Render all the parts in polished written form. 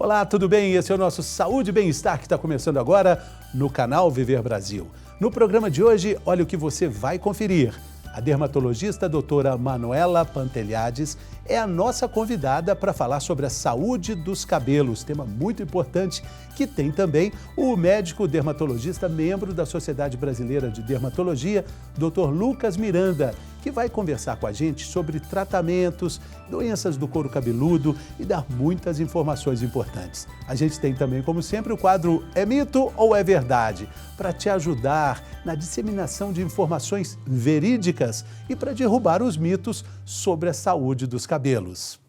Olá, tudo bem? Esse é o nosso Saúde e Bem-Estar que está começando agora no canal Viver Brasil. No programa de hoje, olha o que você vai conferir. A dermatologista doutora Manuela Pantelhades é a nossa convidada para falar sobre a saúde dos cabelos, tema muito importante que tem também o médico dermatologista, membro da Sociedade Brasileira de Dermatologia, Dr. Lucas Miranda, que vai conversar com a gente sobre tratamentos, doenças do couro cabeludo e dar muitas informações importantes. A gente tem também, como sempre, o quadro É Mito ou É Verdade? Para te ajudar na disseminação de informações verídicas e para derrubar os mitos sobre a saúde dos cabelos.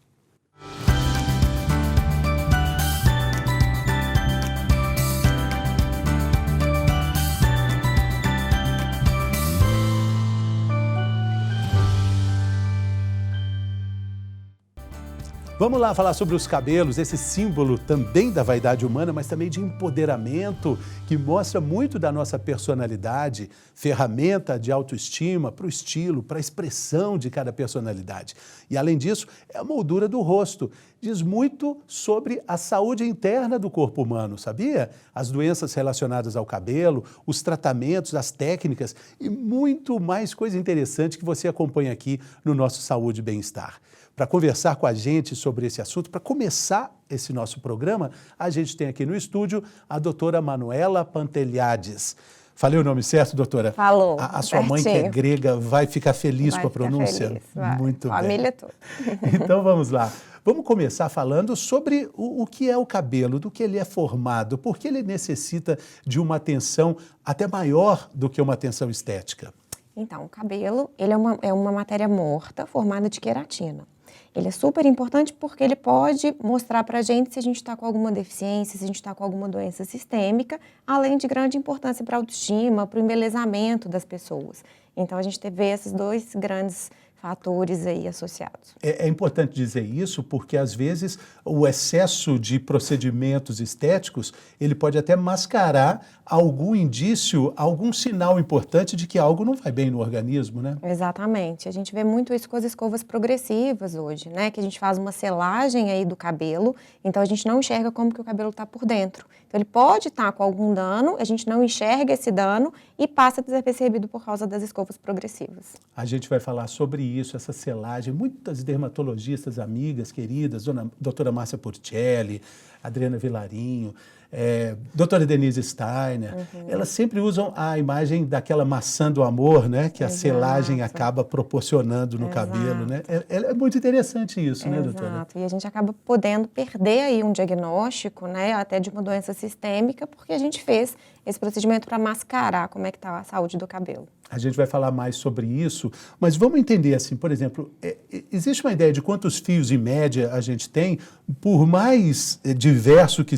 Vamos lá falar sobre os cabelos, esse símbolo também da vaidade humana, mas também de empoderamento, que mostra muito da nossa personalidade, ferramenta de autoestima para o estilo, para a expressão de cada personalidade. E além disso, é a moldura do rosto. Diz muito sobre a saúde interna do corpo humano, sabia? As doenças relacionadas ao cabelo, os tratamentos, as técnicas e muito mais coisa interessante que você acompanha aqui no nosso Saúde e Bem-Estar. Para conversar com a gente sobre esse assunto, para começar esse nosso programa, a gente tem aqui no estúdio a doutora Manuela Pantelhades. Falei o nome certo, doutora? Falou. A sua mãe, que é grega, vai ficar feliz com a pronúncia? Feliz, vai. Muito bem. Família toda. Então vamos lá. Vamos começar falando sobre o que é o cabelo, do que ele é formado, por que ele necessita de uma atenção até maior do que uma atenção estética. Então, o cabelo ele é uma matéria morta formada de queratina. Ele é super importante porque ele pode mostrar para a gente se a gente está com alguma deficiência, se a gente está com alguma doença sistêmica, além de grande importância para a autoestima, para o embelezamento das pessoas. Então, a gente vê esses dois grandes fatores aí associados. É importante dizer isso porque, às vezes, o excesso de procedimentos estéticos, ele pode até mascarar algum indício, algum sinal importante de que algo não vai bem no organismo, né? Exatamente. A gente vê muito isso com as escovas progressivas hoje, né? Que a gente faz uma selagem aí do cabelo, então a gente não enxerga como que o cabelo está por dentro. Então ele pode estar com algum dano, a gente não enxerga esse dano e passa desapercebido por causa das escovas progressivas. A gente vai falar sobre isso, essa selagem. Muitas dermatologistas, amigas, queridas, doutora Márcia Porticelli, Adriana Vilarinho, doutora Denise Steiner, elas sempre usam a imagem daquela maçã do amor, né? Que a selagem acaba proporcionando no cabelo, né? É muito interessante isso, né, doutora? Exato, e a gente acaba podendo perder aí um diagnóstico, né? Até de uma doença sistêmica, porque a gente fez esse procedimento para mascarar como é que está a saúde do cabelo. A gente vai falar mais sobre isso, mas vamos entender assim, por exemplo, existe uma ideia de quantos fios em média a gente tem, por mais diversos que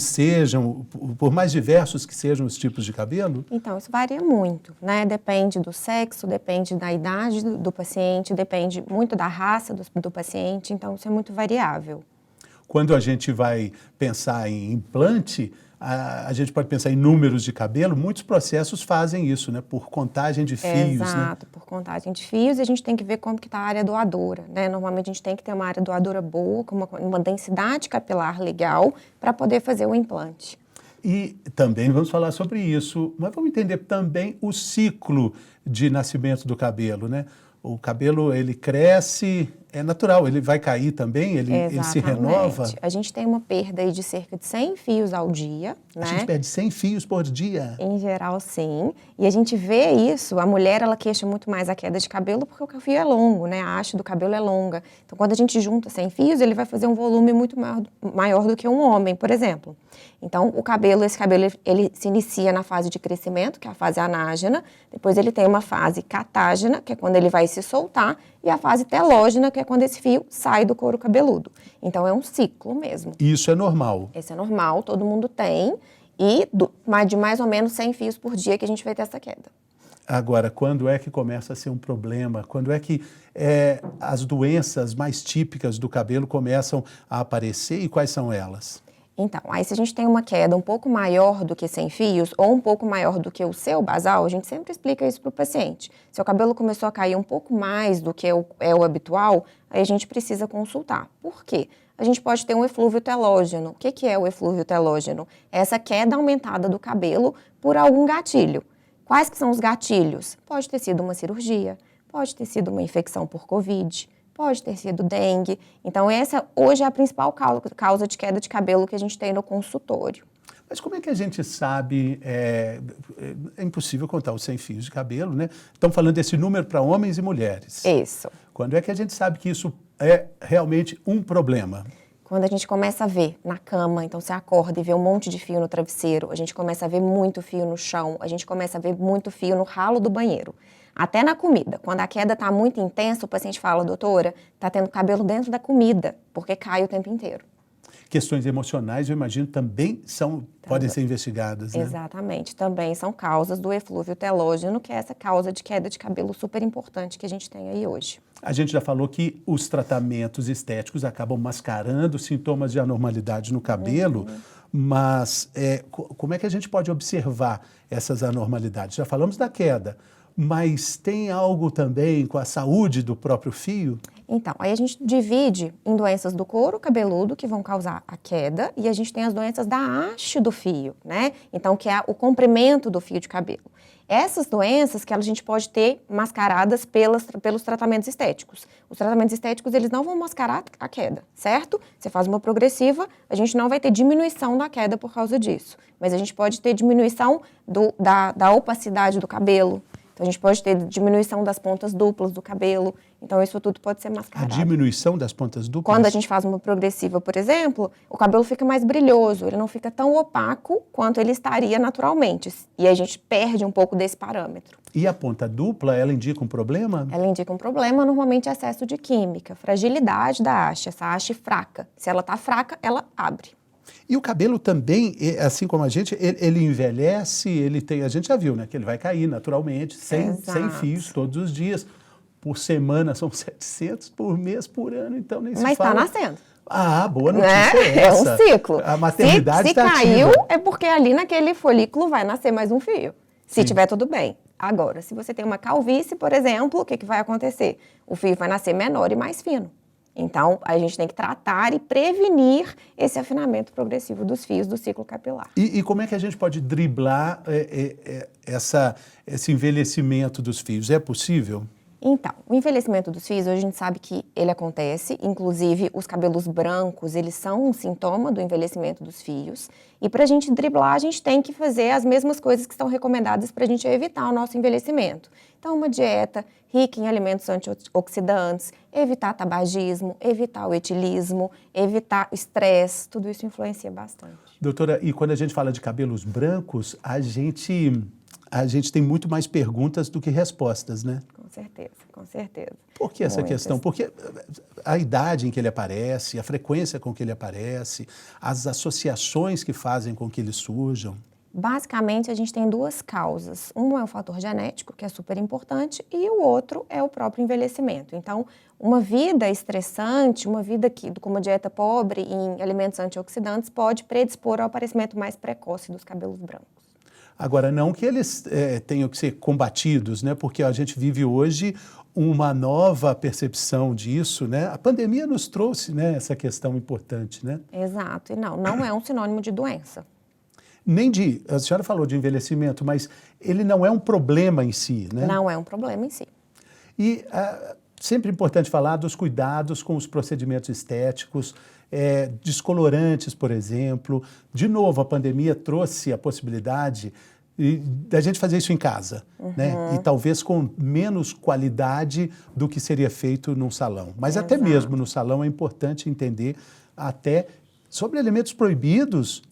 sejam os tipos de cabelo? Então, isso varia muito, né? Depende do sexo, depende da idade do paciente, depende muito da raça do paciente, então isso é muito variável. Quando a gente vai pensar em implante, a gente pode pensar em números de cabelo, muitos processos fazem isso, né? Por contagem de fios, Exato, né? Por contagem de fios, e a gente tem que ver como que está a área doadora, né? Normalmente a gente tem que ter uma área doadora boa, com uma densidade capilar legal, para poder fazer o implante. E também vamos falar sobre isso, mas vamos entender também o ciclo de nascimento do cabelo, né? O cabelo, ele cresce, é natural, ele vai cair também, ele se renova. A gente tem uma perda aí de cerca de 100 fios ao dia, né? A gente perde 100 fios por dia? Em geral, sim. E a gente vê isso, a mulher, ela queixa muito mais a queda de cabelo porque o fio é longo, né? A haste do cabelo é longa. Então, quando a gente junta 100 fios, ele vai fazer um volume muito maior do que um homem, por exemplo. Então, esse cabelo, ele se inicia na fase de crescimento, que é a fase anágena. Depois ele tem uma fase catágena, que é quando ele vai se soltar, e a fase telógena, que é quando esse fio sai do couro cabeludo. Então, é um ciclo mesmo. Isso é normal? Esse é normal, todo mundo tem. E de mais ou menos 100 fios por dia que a gente vai ter essa queda. Agora, quando é que começa a ser um problema? Quando é que as doenças mais típicas do cabelo começam a aparecer e quais são elas? Então, aí se a gente tem uma queda um pouco maior do que 100 fios ou um pouco maior do que o seu basal, a gente sempre explica isso para o paciente. Se o cabelo começou a cair um pouco mais do que é o habitual, aí a gente precisa consultar. Por quê? a gente pode ter um eflúvio telógeno. O que é o eflúvio telógeno? É essa queda aumentada do cabelo por algum gatilho. Quais que são os gatilhos? Pode ter sido uma cirurgia, pode ter sido uma infecção por Covid, pode ter sido dengue. Então, essa hoje é a principal causa de queda de cabelo que a gente tem no consultório. Mas como é que a gente sabe, é impossível contar os 100 fios de cabelo, né? Estão falando desse número para homens e mulheres. Isso. Quando é que a gente sabe que isso é realmente um problema? Quando a gente começa a ver na cama, então você acorda e vê um monte de fio no travesseiro, a gente começa a ver muito fio no chão, a gente começa a ver muito fio no ralo do banheiro. Até na comida. Quando a queda está muito intensa, o paciente fala, doutora, está tendo cabelo dentro da comida, porque cai o tempo inteiro. Questões emocionais, eu imagino, também podem ser investigadas, né? Exatamente. Também são causas do eflúvio telógeno, que é essa causa de queda de cabelo super importante que a gente tem aí hoje. A gente já falou que os tratamentos estéticos acabam mascarando sintomas de anormalidade no cabelo, mas como é que a gente pode observar essas anormalidades? Já falamos da queda, mas tem algo também com a saúde do próprio fio? Então, aí a gente divide em doenças do couro cabeludo, que vão causar a queda, e a gente tem as doenças da haste do fio, né? Então, que é o comprimento do fio de cabelo. Essas doenças que a gente pode ter mascaradas pelos tratamentos estéticos. Os tratamentos estéticos, eles não vão mascarar a queda, certo? Você faz uma progressiva, a gente não vai ter diminuição da queda por causa disso. Mas a gente pode ter diminuição da opacidade do cabelo. Então, a gente pode ter diminuição das pontas duplas do cabelo. Então, isso tudo pode ser mascarado. A diminuição das pontas duplas? Quando a gente faz uma progressiva, por exemplo, o cabelo fica mais brilhoso, ele não fica tão opaco quanto ele estaria naturalmente. E a gente perde um pouco desse parâmetro. E a ponta dupla, ela indica um problema? Ela indica um problema, normalmente excesso de química, fragilidade da haste, essa haste fraca. Se ela está fraca, ela abre. E o cabelo também, assim como a gente, ele envelhece, a gente já viu, né, que ele vai cair naturalmente, sem fios todos os dias. Por semana são 700, por mês, por ano, então nem se fala. Mas está nascendo. Ah, boa notícia é essa. É um ciclo. A maternidade está ativa. Se caiu, é porque ali naquele folículo vai nascer mais um fio. Se tiver tudo bem. Agora, se você tem uma calvície, por exemplo, o que vai acontecer? O fio vai nascer menor e mais fino. Então, a gente tem que tratar e prevenir esse afinamento progressivo dos fios do ciclo capilar. E como é que a gente pode driblar esse envelhecimento dos fios? É possível? Então, o envelhecimento dos fios, hoje a gente sabe que ele acontece, inclusive os cabelos brancos, eles são um sintoma do envelhecimento dos fios. E para a gente driblar, a gente tem que fazer as mesmas coisas que estão recomendadas para a gente evitar o nosso envelhecimento. Então, uma dieta rica em alimentos antioxidantes, evitar tabagismo, evitar o etilismo, evitar o estresse, tudo isso influencia bastante. Doutora, e quando a gente fala de cabelos brancos, a gente tem muito mais perguntas do que respostas, né? Com certeza, com certeza. Por que essa questão? Porque a idade em que ele aparece, a frequência com que ele aparece, as associações que fazem com que eles surjam. Basicamente, a gente tem duas causas. Um é o fator genético, que é super importante, e o outro é o próprio envelhecimento. Então, uma vida estressante, uma vida com uma dieta pobre em alimentos antioxidantes pode predispor ao aparecimento mais precoce dos cabelos brancos. Agora, não que eles tenham que ser combatidos, né? Porque a gente vive hoje uma nova percepção disso, né? A pandemia nos trouxe, né, essa questão importante, né? Exato, e não é um sinônimo de doença. A senhora falou de envelhecimento, mas ele não é um problema em si, né? Não é um problema em si. E sempre importante falar dos cuidados com os procedimentos estéticos, descolorantes, por exemplo. De novo, a pandemia trouxe a possibilidade da gente fazer isso em casa, né? E talvez com menos qualidade do que seria feito num salão. Mas até mesmo no salão é importante entender até sobre elementos proibidos,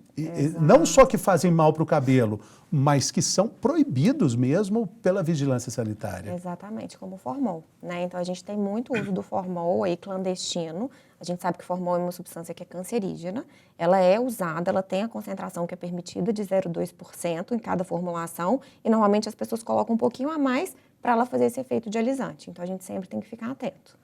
não só que fazem mal para o cabelo, mas que são proibidos mesmo pela vigilância sanitária. Exatamente, como o formol, né? Então, a gente tem muito uso do formol aí clandestino. A gente sabe que formol é uma substância que é cancerígena. Ela é usada, ela tem a concentração que é permitida de 0,2% em cada formulação. E, normalmente, as pessoas colocam um pouquinho a mais para ela fazer esse efeito de alisante. Então, a gente sempre tem que ficar atento.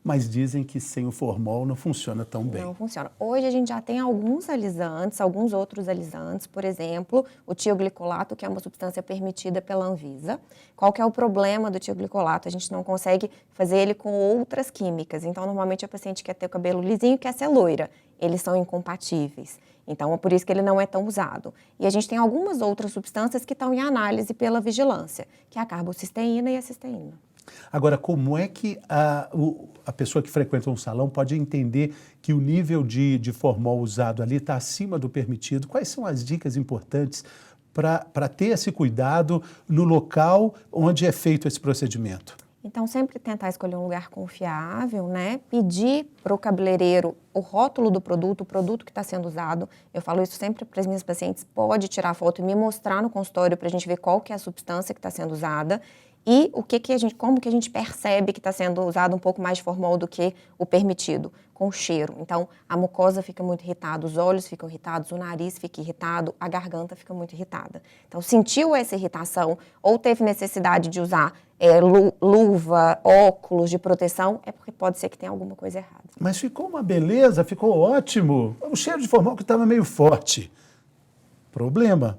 mas dizem que sem o formol não funciona tão bem. Não funciona. Hoje a gente já tem alguns alisantes, alguns outros alisantes, por exemplo, o tioglicolato, que é uma substância permitida pela Anvisa. Qual que é o problema do tioglicolato? A gente não consegue fazer ele com outras químicas. Então, normalmente a paciente quer ter o cabelo lisinho e quer ser loira. Eles são incompatíveis. Então, é por isso que ele não é tão usado. E a gente tem algumas outras substâncias que estão em análise pela vigilância, que é a carbocisteína e a cisteína. Agora, como é que a pessoa que frequenta um salão pode entender que o nível de formol usado ali está acima do permitido? Quais são as dicas importantes para ter esse cuidado no local onde é feito esse procedimento? Então, sempre tentar escolher um lugar confiável, né? Pedir para o cabeleireiro o rótulo do produto, o produto que está sendo usado. Eu falo isso sempre para as minhas pacientes, pode tirar foto e me mostrar no consultório para a gente ver qual que é a substância que está sendo usada. E como que a gente percebe que está sendo usado um pouco mais de formol do que o permitido? Com o cheiro. Então, a mucosa fica muito irritada, os olhos ficam irritados, o nariz fica irritado, a garganta fica muito irritada. Então, sentiu essa irritação ou teve necessidade de usar luva, óculos de proteção, é porque pode ser que tenha alguma coisa errada. Mas ficou uma beleza, ficou ótimo. O cheiro de formol que estava meio forte. Problema.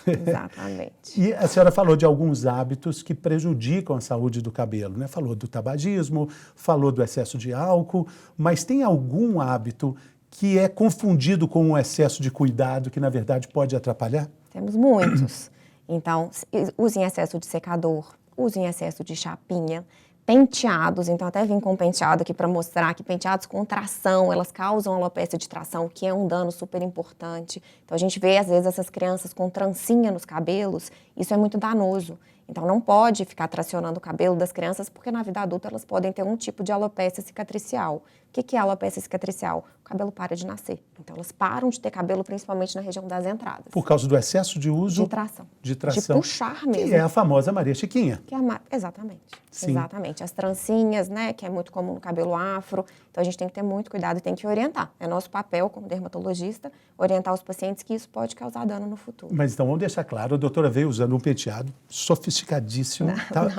Exatamente. E a senhora falou de alguns hábitos que prejudicam a saúde do cabelo, né? Falou do tabagismo, falou do excesso de álcool, mas tem algum hábito que é confundido com um excesso de cuidado que, na verdade, pode atrapalhar? Temos muitos. Então, use em excesso de secador, use em excesso de chapinha, penteados, então até vim com um penteado aqui para mostrar que penteados com tração, elas causam alopecia de tração, que é um dano super importante. Então a gente vê às vezes essas crianças com trancinha nos cabelos, isso é muito danoso. Então não pode ficar tracionando o cabelo das crianças, porque na vida adulta elas podem ter um tipo de alopecia cicatricial. O que é alopecia cicatricial? O cabelo para de nascer. Então elas param de ter cabelo, principalmente na região das entradas. Por causa do excesso de uso? De tração. De tração. De puxar mesmo. Que é a famosa Maria Chiquinha. Exatamente. Sim. Exatamente. As trancinhas, né, que é muito comum no cabelo afro. Então a gente tem que ter muito cuidado e tem que orientar. É nosso papel como dermatologista orientar os pacientes que isso pode causar dano no futuro. Mas então vamos deixar claro, a doutora veio usando um penteado sofisticadíssimo,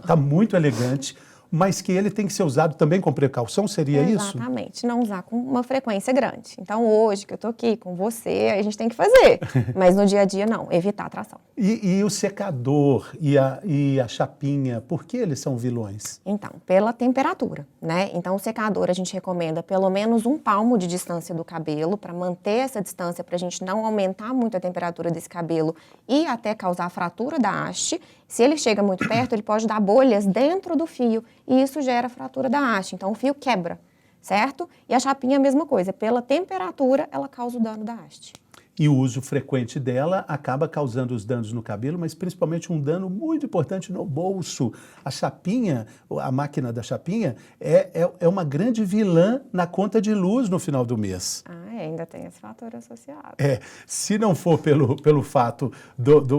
tá muito elegante, mas que ele tem que ser usado também com precaução, seria isso? Exatamente, não usar com uma frequência grande. Então hoje que eu tô aqui com você, a gente tem que fazer, mas no dia a dia não, evitar a tração. E o secador e a chapinha, por que eles são vilões? Então, pela temperatura, né? Então o secador a gente recomenda pelo menos 1 palmo de distância do cabelo para manter essa distância, para a gente não aumentar muito a temperatura desse cabelo e até causar a fratura da haste. Se ele chega muito perto, ele pode dar bolhas dentro do fio e isso gera a fratura da haste. Então o fio quebra, certo? E a chapinha a mesma coisa, pela temperatura ela causa o dano da haste. E o uso frequente dela acaba causando os danos no cabelo, mas principalmente um dano muito importante no bolso. A chapinha, a máquina da chapinha, é uma grande vilã na conta de luz no final do mês. Ainda tem esse fator associado. Se não for pelo fato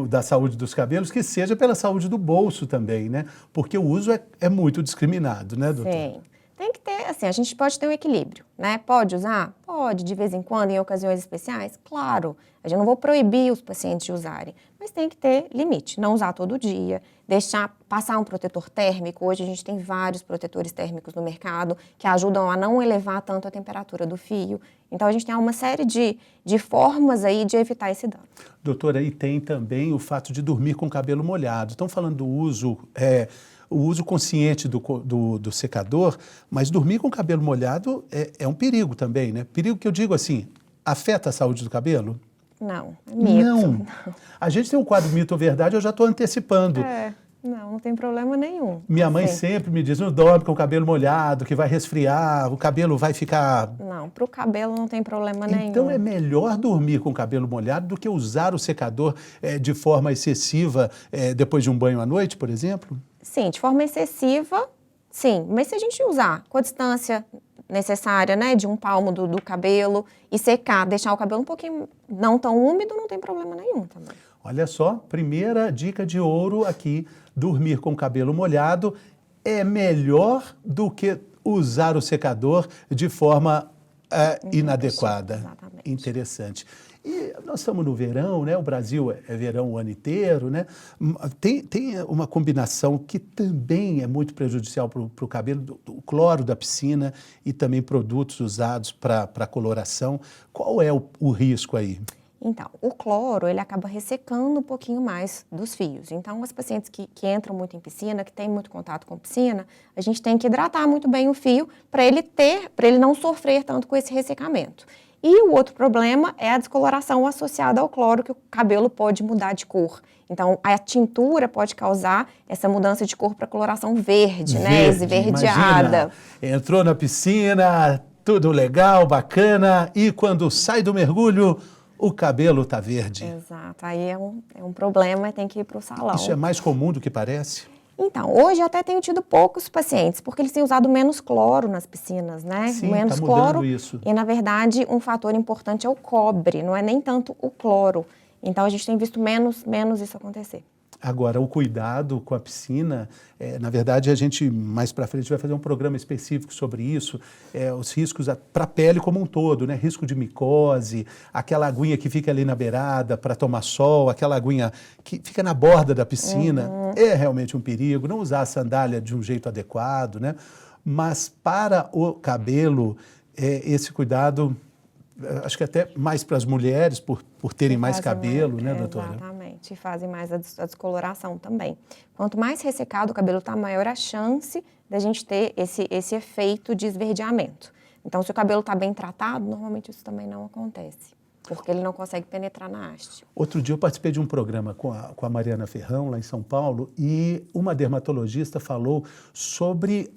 da saúde dos cabelos, que seja pela saúde do bolso também, né? Porque o uso é muito discriminado, né, doutor? Sim. Tem que ter, assim, a gente pode ter um equilíbrio, né? Pode usar? Pode, de vez em quando, em ocasiões especiais? Claro, a gente não vou proibir os pacientes de usarem, mas tem que ter limite, não usar todo dia, passar um protetor térmico. Hoje a gente tem vários protetores térmicos no mercado que ajudam a não elevar tanto a temperatura do fio. Então a gente tem uma série de formas aí de evitar esse dano. Doutora, e tem também o fato de dormir com o cabelo molhado. Estão falando do uso... o uso consciente do secador, mas dormir com o cabelo molhado é um perigo também, né? Perigo que eu digo assim, afeta a saúde do cabelo? Não, é mito. Não. A gente tem um quadro mito ou verdade, eu já estou antecipando. Não tem problema nenhum. Minha mãe sempre me diz, não dorme com o cabelo molhado, que vai resfriar, o cabelo vai ficar... Não, para o cabelo não tem problema nenhum. Então é melhor dormir com o cabelo molhado do que usar o secador de forma excessiva depois de um banho à noite, por exemplo? Sim, de forma excessiva, sim. Mas se a gente usar com a distância necessária, né, de 1 palmo do cabelo e secar, deixar o cabelo um pouquinho não tão úmido, não tem problema nenhum também. Olha só, primeira dica de ouro aqui, dormir com o cabelo molhado é melhor do que usar o secador de forma inadequada. Exatamente. Interessante. E nós estamos no verão, né? O Brasil é verão o ano inteiro, né? Tem uma combinação que também é muito prejudicial para o cabelo, o cloro da piscina e também produtos usados para coloração. Qual é o risco aí? Então, o cloro, ele acaba ressecando um pouquinho mais dos fios. Então, as pacientes que entram muito em piscina, que têm muito contato com piscina, a gente tem que hidratar muito bem o fio para ele não sofrer tanto com esse ressecamento. E o outro problema é a descoloração associada ao cloro, que o cabelo pode mudar de cor. Então, a tintura pode causar essa mudança de cor para coloração verde, né? Esverdeada. Imagina, entrou na piscina, tudo legal, bacana, e quando sai do mergulho, o cabelo está verde. Exato, aí é um problema e tem que ir para o salão. Isso é mais comum do que parece? Então, hoje até tenho tido poucos pacientes, porque eles têm usado menos cloro nas piscinas, né? Sim, menos tá cloro. Mudando isso. E, na verdade, um fator importante é o cobre, não é nem tanto o cloro. Então, a gente tem visto menos isso acontecer. Agora, o cuidado com a piscina, na verdade, a gente mais para frente vai fazer um programa específico sobre isso, os riscos para a pele como um todo, né? Risco de micose, aquela aguinha que fica ali na beirada para tomar sol, aquela aguinha que fica na borda da piscina, é realmente um perigo. Não usar a sandália de um jeito adequado, né? Mas para o cabelo, esse cuidado, acho que até mais para as mulheres, por terem mais cabelo, né, doutora? Exatamente, e fazem mais a descoloração também. Quanto mais ressecado o cabelo está, maior a chance da gente ter esse efeito de esverdeamento. Então, se o cabelo está bem tratado, normalmente isso também não acontece, porque ele não consegue penetrar na haste. Outro dia eu participei de um programa com a Mariana Ferrão, lá em São Paulo, e uma dermatologista falou sobre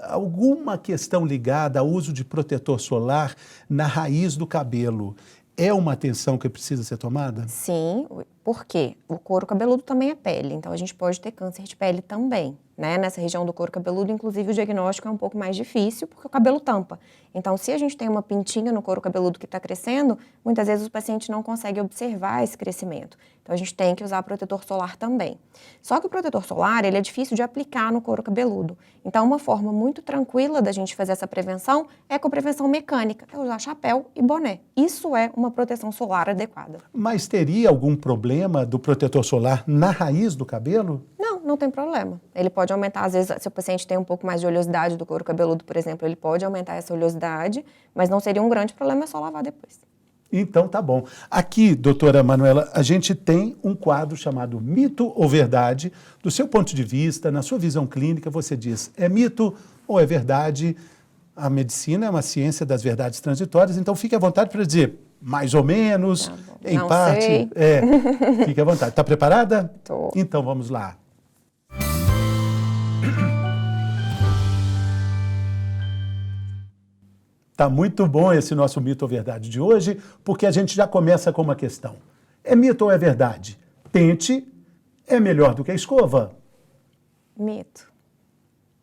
alguma questão ligada ao uso de protetor solar na raiz do cabelo. É uma atenção que precisa ser tomada? Sim, porque o couro cabeludo também é pele, então a gente pode ter câncer de pele também, né? Nessa região do couro cabeludo, inclusive, o diagnóstico é um pouco mais difícil, porque o cabelo tampa. Então, se a gente tem uma pintinha no couro cabeludo que está crescendo, muitas vezes o paciente não consegue observar esse crescimento. Então, a gente tem que usar protetor solar também. Só que o protetor solar, ele é difícil de aplicar no couro cabeludo. Então, uma forma muito tranquila da gente fazer essa prevenção é com a prevenção mecânica, é usar chapéu e boné. Isso é uma proteção solar adequada. Mas teria algum problema do protetor solar na raiz do cabelo? Não tem problema. Ele pode aumentar, às vezes, se o paciente tem um pouco mais de oleosidade do couro cabeludo, por exemplo, ele pode aumentar essa oleosidade, mas não seria um grande problema, é só lavar depois. Então, tá bom. Aqui, doutora Manuela, a gente tem um quadro chamado Mito ou Verdade. Do seu ponto de vista, na sua visão clínica, você diz, é mito ou é verdade? A medicina é uma ciência das verdades transitórias, então fique à vontade para dizer mais ou menos, tá em não parte. Sei. Fique à vontade. Está preparada? Tô. Então, vamos lá. Tá muito bom esse nosso mito ou verdade de hoje, porque a gente já começa com uma questão. É mito ou é verdade? Pente é melhor do que a escova? Mito.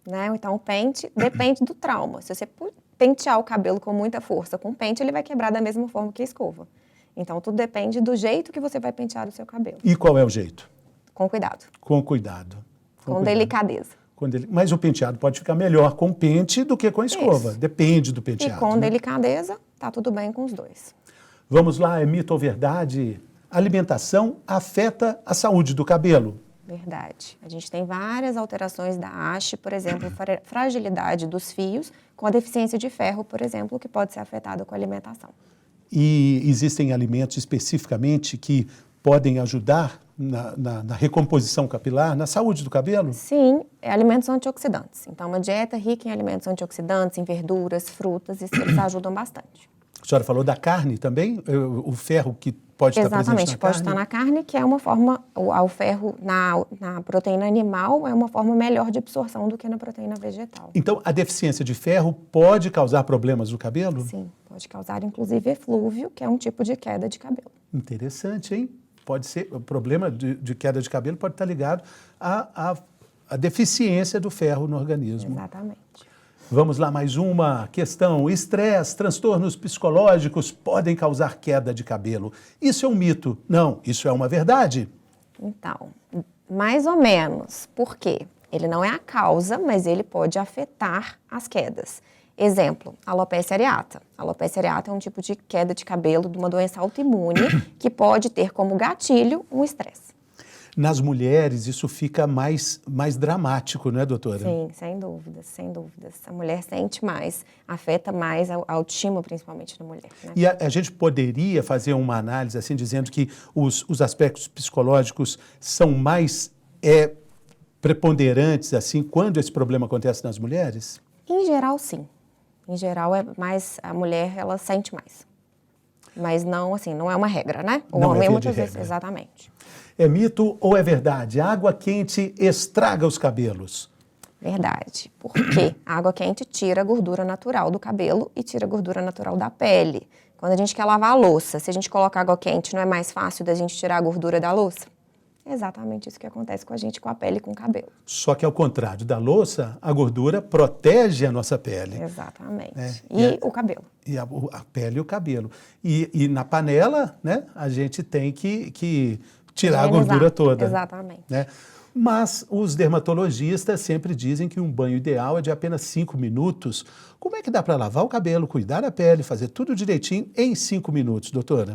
Né? Então, o pente depende do trauma. Se você pentear o cabelo com muita força com pente, ele vai quebrar da mesma forma que a escova. Então, tudo depende do jeito que você vai pentear o seu cabelo. E qual é o jeito? Com cuidado. Com cuidado. Com delicadeza. Mas o penteado pode ficar melhor com pente do que com a escova. Isso. Depende do penteado. E com né? delicadeza, tá tudo bem com os dois. Vamos lá, é mito ou verdade? Alimentação afeta a saúde do cabelo? Verdade. A gente tem várias alterações da haste, por exemplo, fragilidade dos fios, com a deficiência de ferro, por exemplo, que pode ser afetada com a alimentação. E existem alimentos especificamente que podem ajudar na recomposição capilar, na saúde do cabelo? Sim, alimentos antioxidantes. Então, uma dieta rica em alimentos antioxidantes, em verduras, frutas, isso eles ajudam bastante. A senhora falou da carne também? O ferro que pode estar presente na carne? Exatamente, pode estar na carne, que é uma forma, o ferro na proteína animal é uma forma melhor de absorção do que na proteína vegetal. Então, a deficiência de ferro pode causar problemas no cabelo? Sim, pode causar inclusive eflúvio, que é um tipo de queda de cabelo. Interessante, hein? Pode ser, o problema de queda de cabelo pode estar ligado à deficiência do ferro no organismo. Exatamente. Vamos lá, mais uma questão. Estresse, transtornos psicológicos podem causar queda de cabelo. Isso é um mito? Não, isso é uma verdade? Então, mais ou menos. Por quê? Ele não é a causa, mas ele pode afetar as quedas. Exemplo, alopecia areata. Alopecia areata é um tipo de queda de cabelo de uma doença autoimune que pode ter como gatilho um estresse. Nas mulheres, isso fica mais dramático, não é, doutora? Sim, sem dúvidas, sem dúvidas. A mulher sente mais, afeta mais a autoestima, principalmente na mulher. Né? E a gente poderia fazer uma análise, assim, dizendo que os aspectos psicológicos são mais preponderantes, assim, quando esse problema acontece nas mulheres? Em geral, sim. Em geral, é mais a mulher, ela sente mais. Mas não, assim, não é uma regra, né? O Não homem é via muitas de vezes, regra. exatamente. É mito ou é verdade? A água quente estraga os cabelos? Verdade. Porque a água quente tira a gordura natural do cabelo e tira a gordura natural da pele. Quando a gente quer lavar a louça, se a gente coloca água quente, não é mais fácil da gente tirar a gordura da louça? É exatamente isso que acontece com a gente, com a pele e com o cabelo. Só que ao contrário da louça, a gordura protege a nossa pele. Exatamente. E o cabelo. E a pele e o cabelo. E na panela, né, a gente tem que tirar a gordura toda. Exatamente. Né? Mas os dermatologistas sempre dizem que um banho ideal é de apenas 5 minutos. Como é que dá para lavar o cabelo, cuidar da pele, fazer tudo direitinho em 5 minutos, doutora?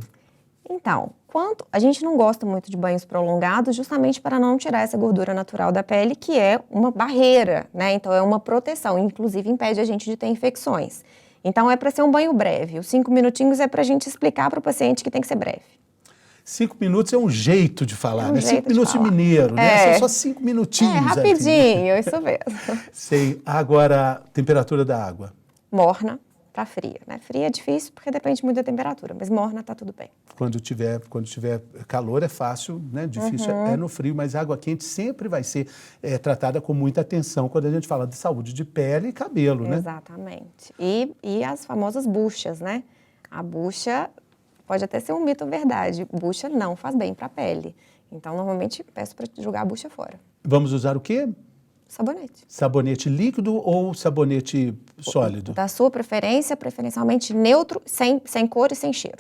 Então, a gente não gosta muito de banhos prolongados justamente para não tirar essa gordura natural da pele, que é uma barreira, né? Então, é uma proteção, inclusive impede a gente de ter infecções. Então, é para ser um banho breve. Os 5 minutinhos é para a gente explicar para o paciente que tem que ser breve. 5 minutos é um jeito de falar, né? 5 jeito de minutos de falar. mineiro, né? São só 5 minutinhos. Rapidinho, isso mesmo. Sei. Agora, temperatura da água. Morna para fria, né? Fria é difícil porque depende muito da temperatura, mas morna tá tudo bem. Quando tiver calor é fácil, né? Difícil é no frio, mas a água quente sempre vai ser tratada com muita atenção quando a gente fala de saúde de pele e cabelo, né? Exatamente. E as famosas buchas, né? A bucha pode até ser um mito ou verdade. Bucha não faz bem para a pele. Então, normalmente, peço para jogar a bucha fora. Vamos usar o quê? Sabonete. Sabonete líquido ou sabonete sólido? Da sua preferência, preferencialmente neutro, sem cor e sem cheiro.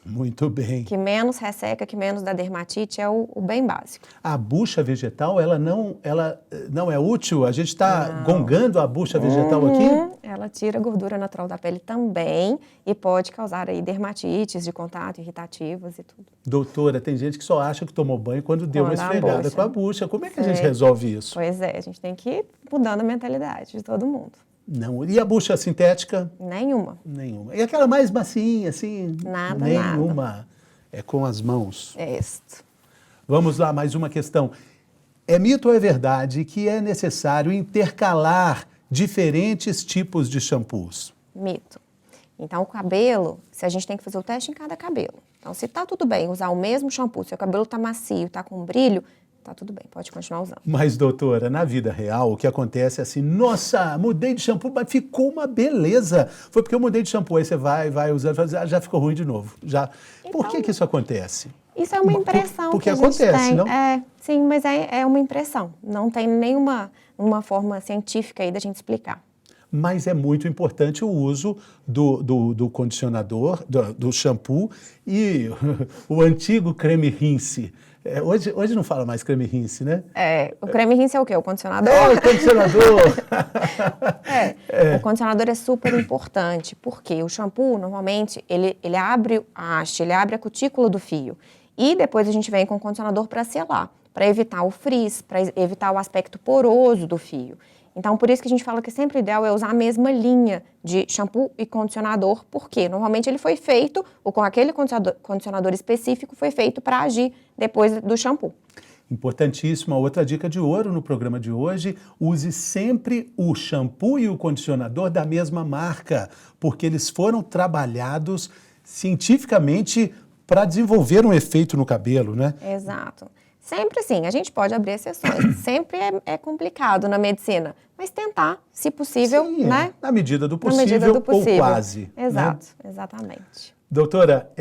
Muito bem. Que menos resseca, que menos dá dermatite, é o bem básico. A bucha vegetal, ela não é útil? A gente está gongando a bucha vegetal aqui? Ela tira a gordura natural da pele também e pode causar aí dermatites de contato, irritativas e tudo. Doutora, tem gente que só acha que tomou banho quando deu uma esfregada com a bucha. Como é que a gente resolve isso? Pois é, a gente tem que ir mudando a mentalidade de todo mundo. Não. E a bucha sintética? Nenhuma. Nenhuma. E aquela mais macinha, assim? Nada, nenhuma. nada. É com as mãos. É isto. Vamos lá, mais uma questão. É mito ou é verdade que é necessário intercalar diferentes tipos de shampoos? Mito. Então, o cabelo, se a gente tem que fazer o teste em cada cabelo. Então, se tá tudo bem usar o mesmo shampoo, se o cabelo tá macio, tá com brilho, tá tudo bem, pode continuar usando. Mas, doutora, na vida real, o que acontece é assim, nossa, mudei de shampoo, mas ficou uma beleza. Foi porque eu mudei de shampoo, aí você vai usando, já ficou ruim de novo. Por que isso acontece? Isso é uma impressão porque que a gente acontece, tem. não? Sim, mas é uma impressão. Não tem nenhuma forma científica aí da gente explicar. Mas é muito importante o uso do condicionador, do shampoo e o antigo creme rinse. Hoje não fala mais creme rinse, né? O creme rinse é o quê? O condicionador? O condicionador! O condicionador é super importante, porque o shampoo, normalmente, ele abre a haste, ele abre a cutícula do fio. E depois a gente vem com o condicionador para selar, para evitar o frizz, para evitar o aspecto poroso do fio. Então, por isso que a gente fala que sempre o ideal é usar a mesma linha de shampoo e condicionador, porque normalmente ele foi feito, ou com aquele condicionador específico, foi feito para agir depois do shampoo. Importantíssima, outra dica de ouro no programa de hoje, use sempre o shampoo e o condicionador da mesma marca, porque eles foram trabalhados cientificamente para desenvolver um efeito no cabelo, né? Exato. Sempre assim, a gente pode abrir exceções, sempre é complicado na medicina, mas tentar, se possível, Sim, né? Na medida do possível, Na medida do possível. ou quase. Exato, né? Exatamente. Doutora,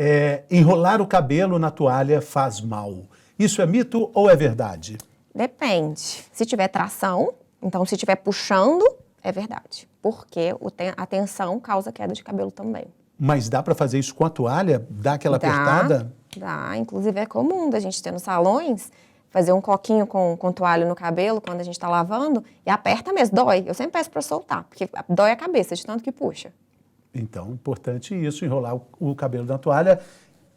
enrolar o cabelo na toalha faz mal. Isso é mito ou é verdade? Depende. Se tiver tração, então se estiver puxando, é verdade, porque a tensão causa queda de cabelo também. Mas dá para fazer isso com a toalha? Dá aquela apertada? Dá, inclusive é comum da gente ter nos salões fazer um coquinho com toalha no cabelo quando a gente está lavando e aperta mesmo, dói. Eu sempre peço para soltar, porque dói a cabeça de tanto que puxa. Então, importante isso, enrolar o cabelo na toalha.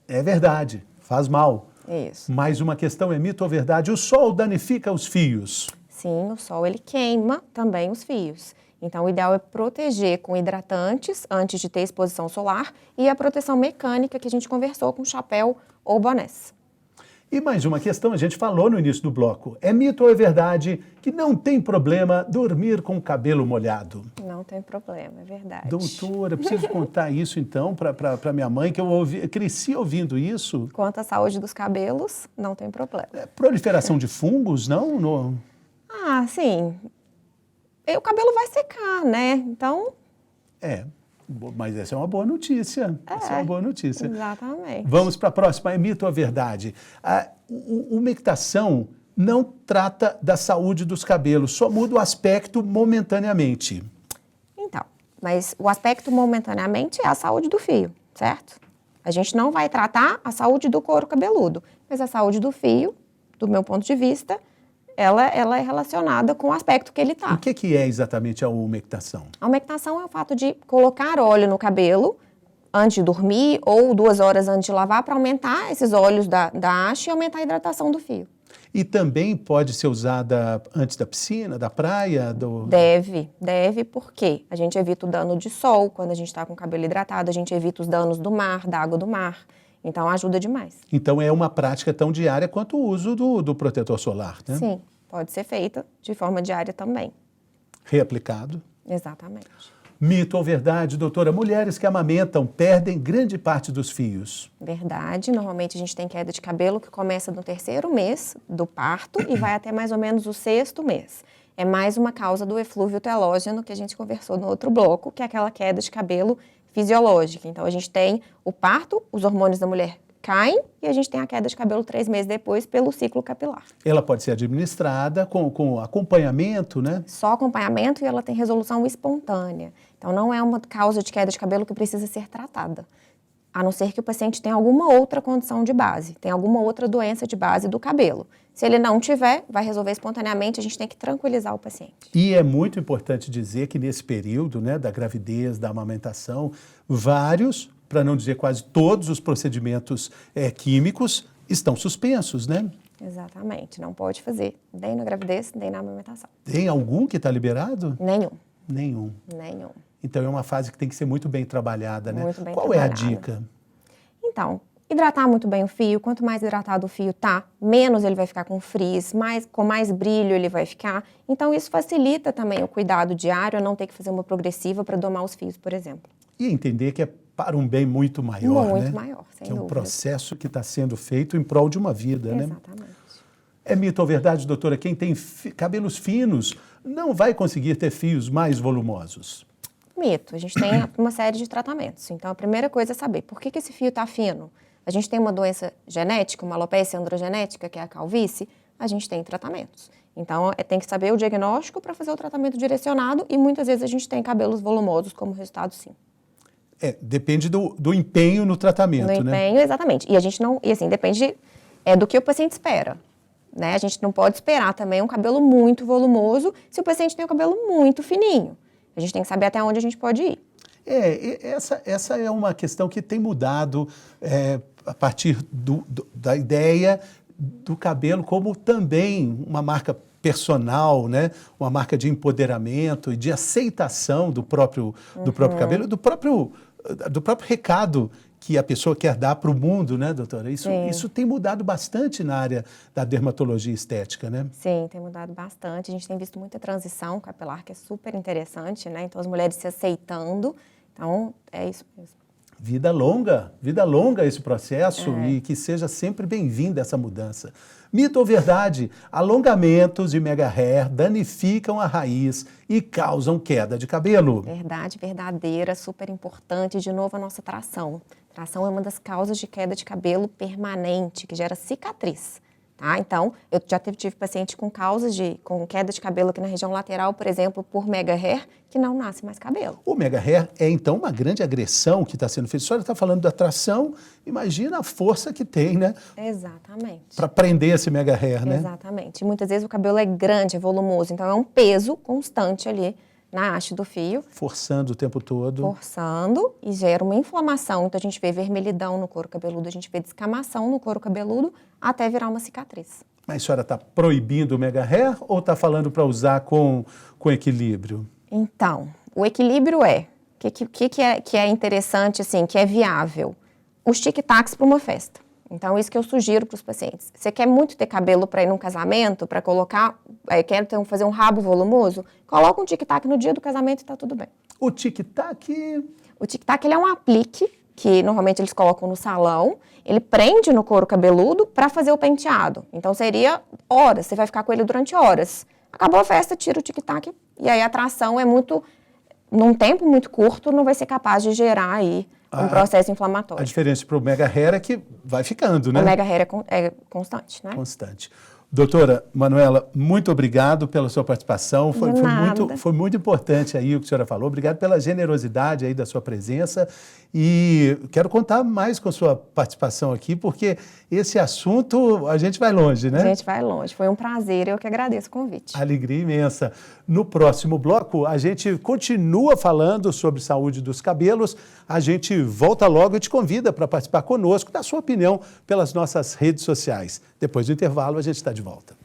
É verdade, faz mal. Isso. Mas uma questão é mito ou verdade? O sol danifica os fios? Sim, o sol ele queima também os fios. Então, o ideal é proteger com hidratantes antes de ter exposição solar e a proteção mecânica que a gente conversou com chapéu ou bonés. E mais uma questão, a gente falou no início do bloco. É mito ou é verdade que não tem problema dormir com o cabelo molhado? Não tem problema, é verdade. Doutora, preciso contar isso então para minha mãe, que eu cresci ouvindo isso. Quanto à saúde dos cabelos, não tem problema. Proliferação de fungos, não? Ah, sim. O cabelo vai secar, né? Então... Mas essa é uma boa notícia. Essa é uma boa notícia. Exatamente. Vamos para a próxima. É mito ou verdade? A umectação não trata da saúde dos cabelos, só muda o aspecto momentaneamente. Então, mas o aspecto momentaneamente é a saúde do fio, certo? A gente não vai tratar a saúde do couro cabeludo, mas a saúde do fio, do meu ponto de vista, ela é relacionada com o aspecto que ele está. O que é exatamente a umectação? A umectação é o fato de colocar óleo no cabelo antes de dormir ou 2 horas antes de lavar para aumentar esses óleos da haste e aumentar a hidratação do fio. E também pode ser usada antes da piscina, da praia? Deve, porque a gente evita o dano de sol quando a gente está com o cabelo hidratado, a gente evita os danos do mar, da água do mar. Então, ajuda demais. Então, é uma prática tão diária quanto o uso do protetor solar, né? Sim, pode ser feita de forma diária também. Reaplicado. Exatamente. Mito ou verdade, doutora? Mulheres que amamentam perdem grande parte dos fios. Verdade. Normalmente, a gente tem queda de cabelo que começa no 3º mês do parto e vai até mais ou menos o 6º mês. É mais uma causa do eflúvio telógeno que a gente conversou no outro bloco, que é aquela queda de cabelo fisiológica. Então, a gente tem o parto, os hormônios da mulher caem e a gente tem a queda de cabelo 3 meses depois pelo ciclo capilar. Ela pode ser administrada com acompanhamento, né? Só acompanhamento e ela tem resolução espontânea. Então, não é uma causa de queda de cabelo que precisa ser tratada. A não ser que o paciente tenha alguma outra condição de base, tem alguma outra doença de base do cabelo. Se ele não tiver, vai resolver espontaneamente, a gente tem que tranquilizar o paciente. E é muito importante dizer que nesse período, né, da gravidez, da amamentação, vários, para não dizer quase todos os procedimentos químicos estão suspensos, né? Exatamente, não pode fazer, nem na gravidez, nem na amamentação. Tem algum que está liberado? Nenhum. Nenhum. Então, é uma fase que tem que ser muito bem trabalhada, né? Muito bem Qual trabalhada. é a dica? Então, hidratar muito bem o fio. Quanto mais hidratado o fio tá, menos ele vai ficar com frizz, com mais brilho ele vai ficar. Então, isso facilita também o cuidado diário, a não ter que fazer uma progressiva para domar os fios, por exemplo. E entender que é para um bem muito maior, né? Muito maior, sem que é um dúvida. processo que está sendo feito em prol de uma vida, né? Exatamente. É mito ou verdade, doutora? Quem tem cabelos finos não vai conseguir ter fios mais volumosos? Mito. A gente tem uma série de tratamentos. Então, a primeira coisa é saber por que esse fio está fino. A gente tem uma doença genética, uma alopecia androgenética, que é a calvície, a gente tem tratamentos. Então, tem que saber o diagnóstico para fazer o tratamento direcionado e muitas vezes a gente tem cabelos volumosos como resultado, sim. Depende do empenho no tratamento, né? No empenho, exatamente. E a gente não... E assim, depende do que o paciente espera. Né? A gente não pode esperar também um cabelo muito volumoso se o paciente tem o cabelo muito fininho. A gente tem que saber até onde a gente pode ir. Essa é uma questão que tem mudado a partir da ideia do cabelo como também uma marca personal, né? Uma marca de empoderamento e de aceitação do próprio cabelo, do próprio recado que a pessoa quer dar para o mundo, né, doutora? Isso tem mudado bastante na área da dermatologia estética, né? Sim, tem mudado bastante. A gente tem visto muita transição capilar, que é super interessante, né? Então, as mulheres se aceitando. Então, é isso mesmo. Vida longa esse processo e que seja sempre bem-vinda essa mudança. Mito ou verdade? Alongamentos de mega hair danificam a raiz e causam queda de cabelo. Verdade, verdadeira, super importante. De novo, a nossa tração. Tração é uma das causas de queda de cabelo permanente, que gera cicatriz. Tá? Então, eu já tive paciente com com queda de cabelo aqui na região lateral, por exemplo, por mega hair, que não nasce mais cabelo. O mega hair é, então, uma grande agressão que está sendo feita. A senhora está falando da tração, imagina a força que tem, né? Exatamente. Para prender esse mega hair, né? Exatamente. E muitas vezes o cabelo é grande, é volumoso, então é um peso constante ali na haste do fio. Forçando o tempo todo. Forçando e gera uma inflamação. Então a gente vê vermelhidão no couro cabeludo, a gente vê descamação no couro cabeludo, até virar uma cicatriz. Mas a senhora está proibindo o mega hair ou está falando para usar com equilíbrio? Então, o equilíbrio é, o que é interessante, assim, que é viável? Os tic-tacs para uma festa. Então, isso que eu sugiro para os pacientes. Você quer muito ter cabelo para ir num casamento, para colocar, quer fazer um rabo volumoso? Coloca um tic-tac no dia do casamento e está tudo bem. O tic-tac... O tic-tac, ele é um aplique que normalmente eles colocam no salão, ele prende no couro cabeludo para fazer o penteado. Então, seria horas, você vai ficar com ele durante horas. Acabou a festa, tira o tic-tac, e aí a tração é muito, num tempo muito curto, não vai ser capaz de gerar aí um processo inflamatório. A diferença para o mega hair é que vai ficando, né? O mega hair é constante, né? Constante. Doutora Manuela, muito obrigado pela sua participação. Foi muito importante aí o que a senhora falou. Obrigado pela generosidade aí da sua presença. E quero contar mais com a sua participação aqui, porque esse assunto a gente vai longe, né? A gente vai longe. Foi um prazer, eu que agradeço o convite. Alegria imensa. No próximo bloco, a gente continua falando sobre saúde dos cabelos. A gente volta logo e te convida para participar conosco, da sua opinião, pelas nossas redes sociais. Depois do intervalo, a gente está de volta.